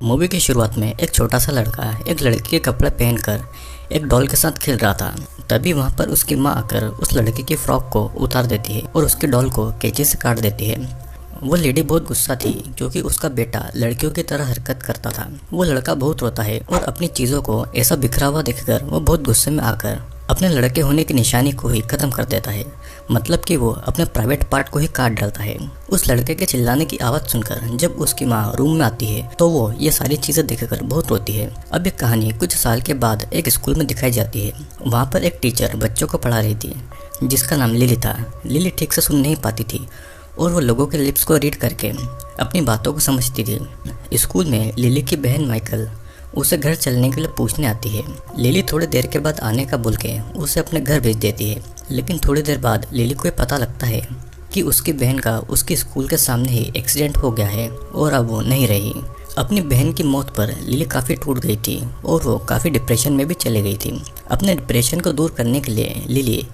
Movie की शुरुआत में एक छोटा सा लड़का एक लड़की के कपड़े पहनकर एक डॉल के साथ खेल रहा था। तभी वहाँ पर उसकी माँ आकर उस लड़की की फ्रॉक को उतार देती है और उसकी डॉल को कैंची से काट देती है। वो लेडी बहुत गुस्सा थी क्योंकि उसका बेटा लड़कियों की तरह हरकत करता था। वो लड़का बहुत रोता है और अपनी चीज़ों को ऐसा बिखरा हुआ देखकर वो बहुत गुस्से में आकर अपने लड़के होने की निशानी को ही खत्म कर देता है। मतलब कि वो अपने प्राइवेट पार्ट को ही काट डालता है। उस लड़के के चिल्लाने की आवाज़ सुनकर जब उसकी माँ रूम में आती है तो वो ये सारी चीज़ें देखकर बहुत रोती है। अब एक कहानी कुछ साल के बाद एक स्कूल में दिखाई जाती है। वहाँ पर एक टीचर बच्चों को पढ़ा रही थी जिसका नाम लिली था। लिली ठीक से सुन नहीं पाती थी और वो लोगों के लिप्स को रीड करके अपनी बातों को समझती थी। स्कूल में लिली की बहन माइकल उसे घर चलने के लिए पूछने आती है। लिली थोड़ी देर के बाद आने का बोल के उसे अपने घर भेज देती है। लेकिन थोड़ी देर बाद लिली को पता लगता है कि उसकी बहन का उसके स्कूल के सामने ही एक्सीडेंट हो गया है और अब वो नहीं रही। अपनी बहन की मौत पर लिली काफ़ी टूट गई थी और वो काफ़ी डिप्रेशन में भी चली गई थी। अपने डिप्रेशन को दूर करने के लिए लिली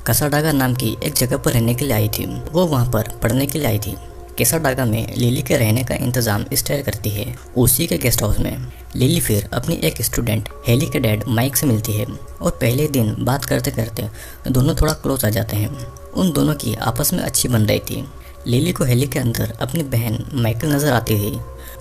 कैसाडागा नाम की एक जगह पर रहने के लिए आई थी। वो वहाँ पर पढ़ने के लिए आई थी। कैसाडागा में लिली के रहने का इंतज़ाम स्टेयर करती है उसी के गेस्ट हाउस में। लिली फिर अपनी एक स्टूडेंट हेली के डैड माइक से मिलती है और पहले दिन बात करते करते दोनों थोड़ा क्लोज आ जाते हैं। उन दोनों की आपस में अच्छी बन रही थी। लिली को हेली के अंदर अपनी बहन माइकल नज़र आती थी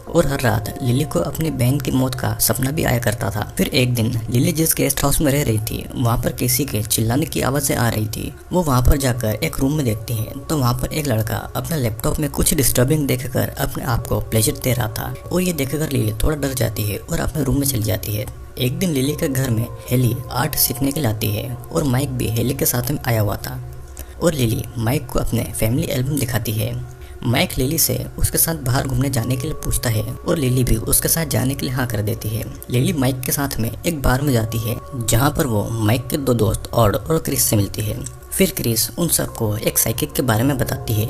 और हर रात लिली को अपनी बहन की मौत का सपना भी आया करता था। फिर एक दिन लिली जिस गेस्ट हाउस में रह रही थी वहाँ पर किसी के चिल्लाने की आवाज़ें आ रही थी। वो वहाँ पर जाकर एक रूम में देखती है तो वहाँ पर एक लड़का अपने लैपटॉप में कुछ डिस्टर्बिंग देखकर अपने आप को प्लेजर दे रहा था और ये देखकर लिली थोड़ा डर जाती है और अपने रूम में चली जाती है। एक दिन लिली के घर में हेली आर्ट सीखने के लिए आती है और माइक भी हेली के साथ में आया हुआ था और लिली माइक को अपने फैमिली एल्बम दिखाती है। माइक लिली से उसके साथ बाहर घूमने जाने के लिए पूछता है और लिली भी उसके साथ जाने के लिए हाँ कर देती है। लिली माइक के साथ में एक बार में जाती है जहाँ पर वो माइक के दो दोस्त ऑड और क्रिस से मिलती है। फिर क्रिस उन सबको एक साइकिक के बारे में बताती है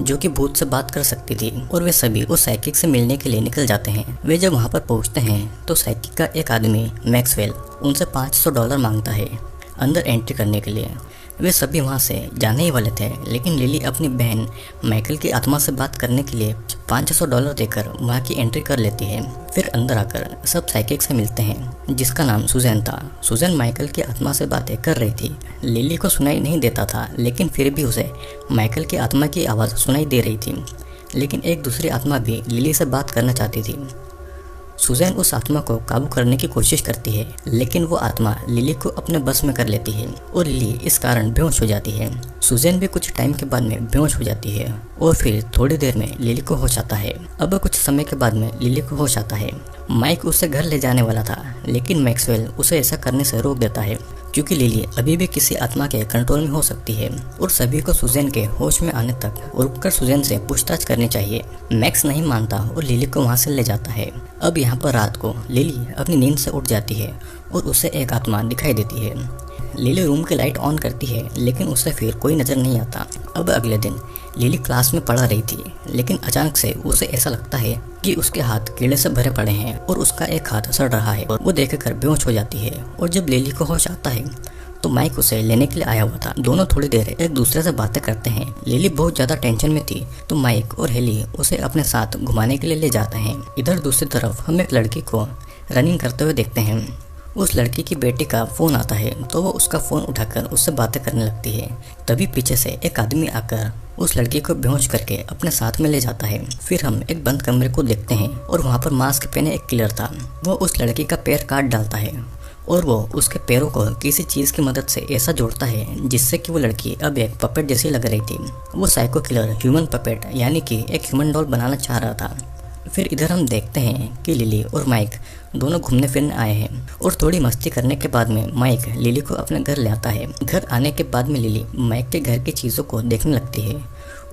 जो कि भूत से बात कर सकती थी और वे सभी उस साइकिक से मिलने के लिए निकल जाते हैं। वे जब वहाँ पर पहुँचते हैं तो साइकिक का एक आदमी मैक्सवेल उनसे $500 मांगता है अंदर एंट्री करने के लिए। वे सभी वहाँ से जाने ही वाले थे लेकिन लिली अपनी बहन माइकल की आत्मा से बात करने के लिए $500 देकर वहाँ की एंट्री कर लेती है। फिर अंदर आकर सब साइकिक से मिलते हैं जिसका नाम सुजैन था। सुजैन माइकल की आत्मा से बातें कर रही थी। लिली को सुनाई नहीं देता था लेकिन फिर भी उसे माइकल की आत्मा की आवाज़ सुनाई दे रही थी। लेकिन एक दूसरी आत्मा भी लिली से बात करना चाहती थी। सुजैन उस आत्मा को काबू करने की कोशिश करती है लेकिन वो आत्मा लिली को अपने बस में कर लेती है और लिली इस कारण बेहोश हो जाती है। सुजैन भी कुछ टाइम के बाद में बेहोश हो जाती है और फिर थोड़ी देर में लिली को होश आता है। अब कुछ समय के बाद में लिली को होश आता है। माइक उसे घर ले जाने वाला था लेकिन मैक्सवेल उसे ऐसा करने से रोक देता है क्योंकि लिली अभी भी किसी आत्मा के कंट्रोल में हो सकती है और सभी को सुजैन के होश में आने तक रुककर सुजैन से पूछताछ करनी चाहिए। मैक्स नहीं मानता और लिली को वहाँ से ले जाता है। अब यहाँ पर रात को लिली अपनी नींद से उठ जाती है और उसे एक आत्मा दिखाई देती है। लिली रूम की लाइट ऑन करती है लेकिन उसे फिर कोई नज़र नहीं आता। अब अगले दिन लिली क्लास में पढ़ा रही थी लेकिन अचानक से उसे ऐसा लगता है कि उसके हाथ कीड़े से भरे पड़े हैं और उसका एक हाथ सड़ रहा है और वो देखकर बेहोश हो जाती है। और जब लिली को होश आता है तो माइक उसे लेने के लिए आया हुआ था। दोनों थोड़ी देर एक दूसरे से बातें करते हैं। लिली बहुत ज़्यादा टेंशन में थी तो माइक और हेली उसे अपने साथ घुमाने के लिए ले जाते हैं। इधर दूसरी तरफ हम एक लड़की को रनिंग करते हुए देखते हैं। उस लड़की की बेटी का फ़ोन आता है तो वो उसका फ़ोन उठाकर उससे बातें करने लगती है। तभी पीछे से एक आदमी आकर उस लड़की को बेहोश करके अपने साथ में ले जाता है। फिर हम एक बंद कमरे को देखते हैं और वहाँ पर मास्क पहने एक किलर था। वो उस लड़की का पैर काट डालता है और वो उसके पैरों को किसी चीज़ की मदद से ऐसा जोड़ता है जिससे कि वो लड़की अब एक पपेट जैसी लग रही थी। वो साइको किलर ह्यूमन पपेट यानी कि एक ह्यूमन डॉल बनाना चाह रहा था। फिर इधर हम देखते हैं कि लिली और माइक दोनों घूमने फिरने आए हैं और थोड़ी मस्ती करने के बाद में माइक लिली को अपने घर ले आता है। घर आने के बाद में लिली माइक के घर की चीज़ों को देखने लगती है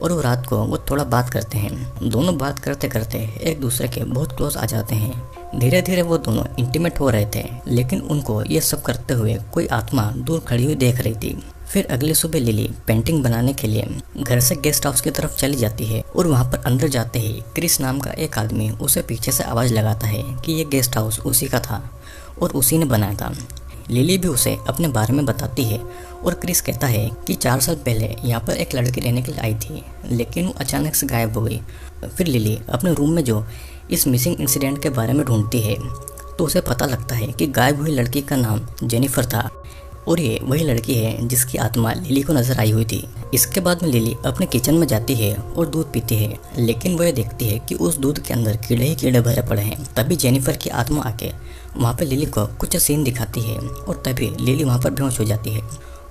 और वो रात को वो थोड़ा बात करते हैं। दोनों बात करते करते एक दूसरे के बहुत क्लोज आ जाते हैं। धीरे धीरे वो दोनों इंटीमेट हो रहे थे लेकिन उनको ये सब करते हुए कोई आत्मा दूर खड़ी हुई देख रही थी। फिर अगली सुबह लिली पेंटिंग बनाने के लिए घर से गेस्ट हाउस की तरफ चली जाती है और वहाँ पर अंदर जाते ही क्रिस नाम का एक आदमी उसे पीछे से आवाज़ लगाता है कि ये गेस्ट हाउस उसी का था और उसी ने बनाया था। लिली भी उसे अपने बारे में बताती है और क्रिस कहता है कि 4 साल पहले यहाँ पर एक लड़की रहने के लिए आई थी, लेकिन वो अचानक से गायब हो गई। फिर लिली अपने रूम में जो इस मिसिंग इंसिडेंट के बारे में ढूंढती है तो उसे पता लगता है कि गायब हुई लड़की का नाम जेनिफर था और ये वही लड़की है जिसकी आत्मा लिली को नजर आई हुई थी। इसके बाद में लिली अपने किचन में जाती है और दूध पीती है, लेकिन वो ये देखती है कि उस दूध के अंदर कीड़े ही कीड़े भरे पड़े हैं। तभी जेनिफर की आत्मा आके वहाँ पे लिली को कुछ सीन दिखाती है और तभी लिली वहाँ पर बेहोश हो जाती है।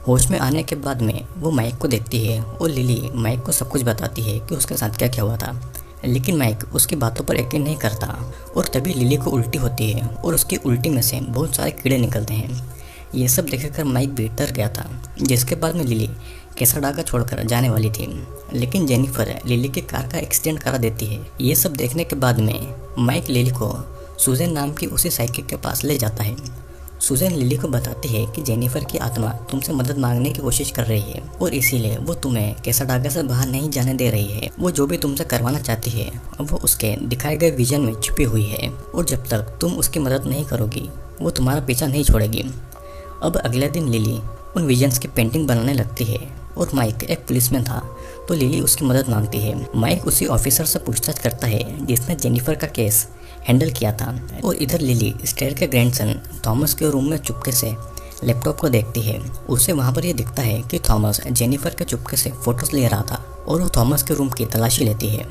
होश में आने के बाद में वो माइक को देखती है और लिली माइक को सब कुछ बताती है कि उसके साथ क्या क्या हुआ था, लेकिन माइक उसकी बातों पर यकीन नहीं करता और तभी लिली को उल्टी होती है और उसकी उल्टी में से बहुत सारे कीड़े निकलते हैं। ये सब देखकर माइक भी डर गया था, जिसके बाद में लिली कैसाडागा छोड़कर जाने वाली थी, लेकिन जेनिफर लिली की कार का एक्सीडेंट करा देती है। ये सब देखने के बाद में माइक लिली को सुजैन नाम की उसी साइकिक के पास ले जाता है। सुजैन लिली को बताती है कि जेनिफर की आत्मा तुमसे मदद मांगने की कोशिश कर रही है और इसीलिए वो तुम्हें कैसाडागा से बाहर नहीं जाने दे रही है। वो जो भी तुमसे करवाना चाहती है वो उसके दिखाए गए विजन में छुपी हुई है और जब तक तुम उसकी मदद नहीं करोगी वो तुम्हारा पीछा नहीं छोड़ेगी। अब अगले दिन लिली उन विजन्स की पेंटिंग बनाने लगती है और माइक एक पुलिसमैन था तो लिली उसकी मदद मांगती है। माइक उसी ऑफिसर से पूछताछ करता है जिसने जेनिफर का केस हैंडल किया था और इधर लिली स्टेयर के ग्रैंडसन थॉमस के रूम में चुपके से लैपटॉप को देखती है। उसे वहाँ पर यह दिखता है कि थॉमस जेनिफर के चुपके से फोटोज ले रहा था और वो थॉमस के रूम की तलाशी लेती है।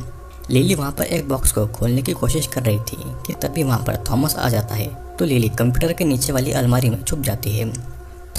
लिली वहाँ पर एक बॉक्स को खोलने की कोशिश कर रही थी कि तभी वहाँ पर थॉमस आ जाता है तो लिली कंप्यूटर के नीचे वाली अलमारी में छुप जाती है।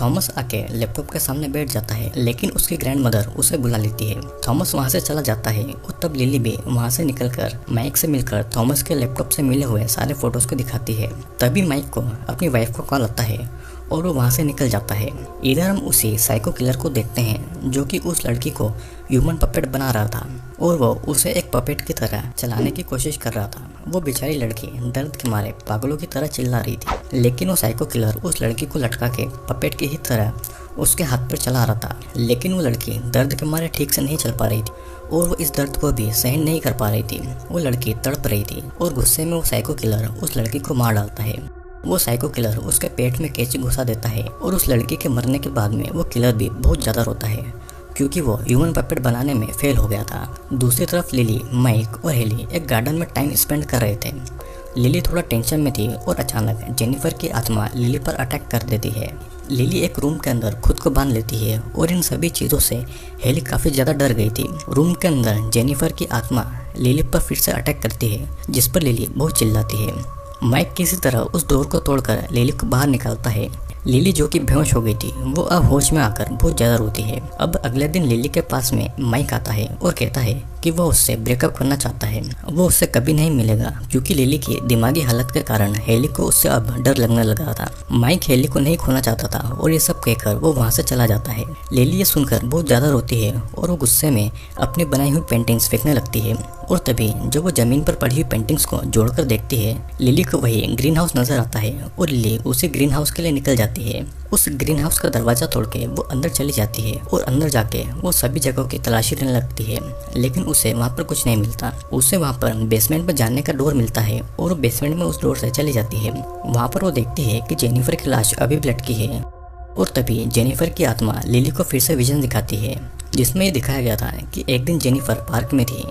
थॉमस आके लैपटॉप के सामने बैठ जाता है, लेकिन उसकी ग्रैंड मदर उसे बुला लेती है। थॉमस वहाँ से चला जाता है और तब लिली भी वहाँ से निकलकर माइक से मिलकर थॉमस के लैपटॉप से मिले हुए सारे फोटोज को दिखाती है। तभी माइक को अपनी वाइफ को कॉल आता है और वो वहाँ से निकल जाता है। इधर हम उसी साइको किलर को देखते हैं जो कि उस लड़की को ह्यूमन पपेट बना रहा था और वो उसे एक पपेट की तरह चलाने की कोशिश कर रहा था। वो बेचारी लड़की दर्द के मारे पागलों की तरह चिल्ला रही थी, लेकिन वो साइको किलर उस लड़की को लटका के पपेट की ही तरह उसके हाथ पर चला रहा था। लेकिन वो लड़की दर्द के मारे ठीक से नहीं चल पा रही थी और वो इस दर्द को भी सहन नहीं कर पा रही थी। वो लड़की तड़प रही थी और गुस्से में वो साइको किलर उस लड़की को मार डालता है। वो साइको किलर उसके पेट में कैंची घुसा देता है और उस लड़की के मरने के बाद में वो किलर भी बहुत ज़्यादा रोता है क्योंकि वो ह्यूमन पपेट बनाने में फेल हो गया था। दूसरी तरफ लिली, माइक और हेली एक गार्डन में टाइम स्पेंड कर रहे थे। लिली थोड़ा टेंशन में थी और अचानक जेनिफर की आत्मा लिली पर अटैक कर देती है। लिली एक रूम के अंदर खुद को बांध लेती है और इन सभी चीज़ों से हेली काफ़ी ज़्यादा डर गई थी। रूम के अंदर जेनिफर की आत्मा लिली पर फिर से अटैक करती है, जिस पर लिली बहुत चिल्लाती है। माइक किसी तरह उस डोर को तोड़कर लिली को बाहर निकालता है। लिली जो कि बेहोश हो गई थी वो अब होश में आकर बहुत ज़्यादा रोती है। अब अगले दिन लिली के पास में माइक आता है और कहता है कि वो उससे ब्रेकअप करना चाहता है। वो उससे कभी नहीं मिलेगा क्योंकि लिली की दिमागी हालत के कारण हेली को उससे अब डर लगने लगा था। माइक हेली को नहीं खोना चाहता था और ये सब कहकर वो वहाँ से चला जाता है। लिली ये सुनकर बहुत ज़्यादा रोती है और वो गुस्से में अपनी बनाई हुई पेंटिंग्स फेंकने लगती है और तभी जब वो जमीन पर पड़ी हुई पेंटिंग्स को जोड़कर देखती है लिली को वही ग्रीन हाउस नजर आता है और लिली उसी ग्रीन हाउस के लिए निकल जाती है। उस ग्रीन हाउस का दरवाजा तोड़ के वो अंदर चली जाती है और अंदर जाके वो सभी जगहों की तलाशी लेने लगती है, लेकिन उसे वहाँ पर कुछ नहीं मिलता। उसे वहाँ पर बेसमेंट में जाने का डोर मिलता है और वो बेसमेंट में उस डोर से चली जाती है। वहाँ पर वो देखती है कि जेनिफर की लाश अभी भी लटकी है और तभी जेनिफर की आत्मा लिली को फिर से विजन दिखाती है, जिसमें ये दिखाया गया था कि एक दिन जेनिफर पार्क में थी।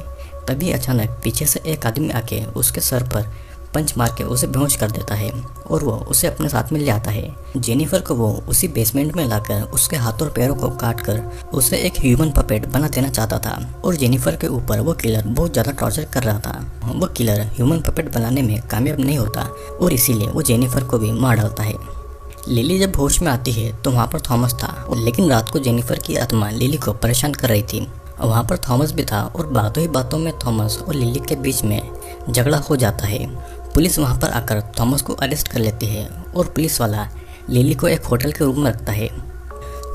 तभी अचानक पीछे से एक आदमी आके उसके सर पर पंच मार के उसे बेहोश कर देता है और वो उसे अपने साथ में ले आता है। जेनिफर को वो उसी बेसमेंट में लाकर उसके हाथों और पैरों को काट कर उसे एक ह्यूमन पपेट बना देना चाहता था और जेनिफर के ऊपर वो किलर बहुत ज़्यादा टॉर्चर कर रहा था। वो किलर ह्यूमन पपेट बनाने में कामयाब नहीं होता और इसीलिए वो जेनिफर को भी मार डालता है। लिली जब होश में आती है तो वहाँ पर थॉमस था, लेकिन रात को जेनिफर की आत्मा लिली को परेशान कर रही थी। वहाँ पर थॉमस भी था और बातों ही बातों में थॉमस और लिली के बीच में झगड़ा हो जाता है। पुलिस वहाँ पर आकर थॉमस को अरेस्ट कर लेती है और पुलिस वाला लिली को एक होटल के रूम में रखता है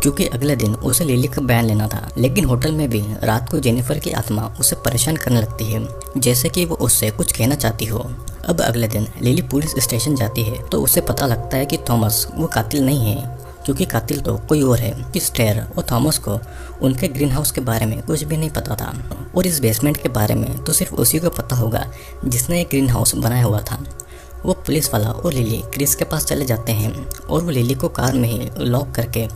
क्योंकि अगले दिन उसे लिली का बयान लेना था। लेकिन होटल में भी रात को जेनिफर की आत्मा उसे परेशान करने लगती है, जैसे कि वो उससे कुछ कहना चाहती हो। अब अगले दिन लिली पुलिस स्टेशन जाती है तो उसे पता लगता है कि थॉमस वो कातिल नहीं है, क्योंकि कातिल तो कोई और है। कि स्टेयर और थॉमस को उनके ग्रीन हाउस के बारे में कुछ भी नहीं पता था और इस बेसमेंट के बारे में तो सिर्फ उसी को पता होगा जिसने एक ग्रीन हाउस बनाया हुआ था। वो पुलिस वाला और लिली क्रिस के पास चले जाते हैं और वो लिली को कार में ही लॉक करके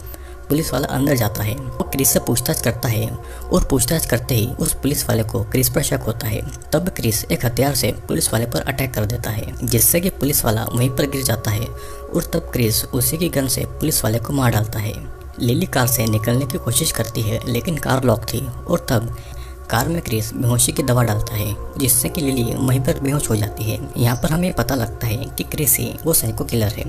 पुलिस वाला अंदर जाता है। वो क्रिस से पूछताछ करता है और पूछताछ करते ही उस पुलिस वाले को क्रिस पर शक होता है। तब क्रिस एक हथियार से पुलिस वाले पर अटैक कर देता है, जिससे कि पुलिस वाला वहीं पर गिर जाता है और तब क्रिस उसी की गन से पुलिस वाले को मार डालता है। लिली कार से निकलने की कोशिश करती है, लेकिन कार लॉक थी और तब कार में क्रिस बेहोशी की दवा डालता है, जिससे कि लिली वहीं पर बेहोश हो जाती है। यहाँ पर हमें पता लगता है कि क्रिस ही वो साइको किलर है।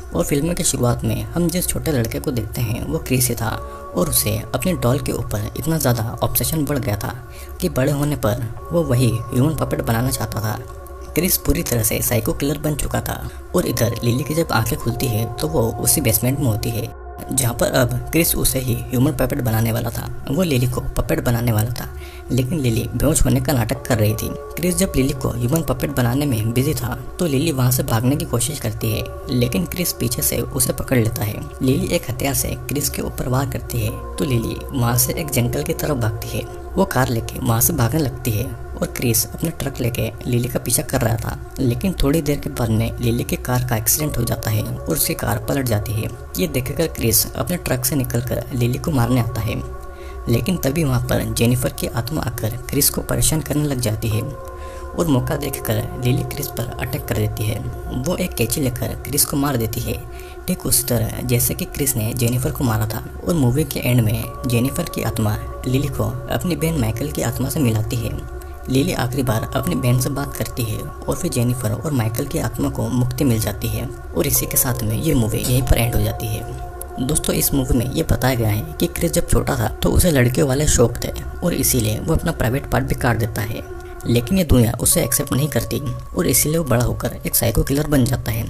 और फिल्म की शुरुआत में हम जिस छोटे लड़के को देखते हैं वो क्रिस ही था और उसे अपने डॉल के ऊपर इतना ज़्यादा ऑब्सेशन बढ़ गया था कि बड़े होने पर वो वही ह्यूमन पपेट बनाना चाहता था। क्रिस पूरी तरह से साइको किलर बन चुका था और इधर लिली की जब आंखें खुलती है तो वो उसी बेसमेंट में होती है जहाँ पर अब क्रिस उसे ही ह्यूमन पपेट बनाने वाला था। वो लिली को पपेट बनाने वाला था, लेकिन लिली बेहोश होने का नाटक कर रही थी। क्रिस जब लिली को ह्यूमन पपेट बनाने में बिजी था तो लिली वहाँ से भागने की कोशिश करती है, लेकिन क्रिस पीछे से उसे पकड़ लेता है। लिली एक हथियार से क्रिस के ऊपर वार करती है तो लिली वहाँ से एक जंगल की तरफ भागती है। वो कार लेके वहाँ से भागने लगती है और क्रिस अपने ट्रक लेके लिली का पीछा कर रहा था, लेकिन थोड़ी देर के बाद में लिली की कार का एक्सीडेंट हो जाता है और उसकी कार पलट जाती है। ये देखकर क्रिस अपने ट्रक से निकलकर लिली को मारने आता है, लेकिन तभी वहाँ पर जेनिफर की आत्मा आकर क्रिस को परेशान करने लग जाती है और मौका देखकर लिली क्रिस पर अटैक कर देती है। वो एक कैंची लेकर क्रिस को मार देती है, ठीक उसी तरह जैसे कि क्रिस ने जेनिफर को मारा था। और मूवी के एंड में जेनिफर की आत्मा लिली को अपनी बहन माइकल की आत्मा से मिलाती है। लिली आखिरी बार अपनी बहन से बात करती है और फिर जेनिफर और माइकल की आत्मा को मुक्ति मिल जाती है और इसी के साथ में ये मूवी यहीं पर एंड हो जाती है। दोस्तों, इस मूवी में ये बताया गया है कि क्रिस जब छोटा था तो उसे लड़कियों वाले शौक थे और इसीलिए वो अपना प्राइवेट पार्ट भी काट देता है, लेकिन ये दुनिया उसे एक्सेप्ट नहीं करती और इसीलिए वो बड़ा होकर एक साइको किलर बन जाता है।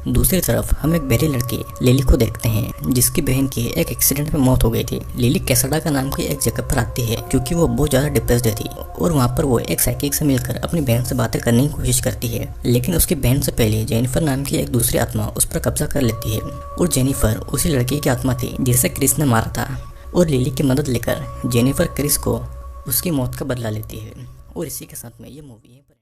दूसरी तरफ हम एक बेरी लड़की लिली को देखते हैं जिसकी बहन की एक एक्सीडेंट में मौत हो गई थी। लिली कैसाडा का नाम की एक जगह पर आती है क्योंकि वो बहुत ज़्यादा डिप्रेस्ड थी और वहाँ पर वो एक साइकिक से मिलकर अपनी बहन से बातें करने की कोशिश करती है, लेकिन उसकी बहन से पहले जेनिफर नाम की एक दूसरी आत्मा उस पर कब्जा कर लेती है और जेनिफर उसी लड़की की आत्मा थी जिसे क्रिस ने मारा था। और लिली की मदद लेकर जेनिफर क्रिस को उसकी मौत का बदला लेती है और इसी के साथ में ये मूवी है।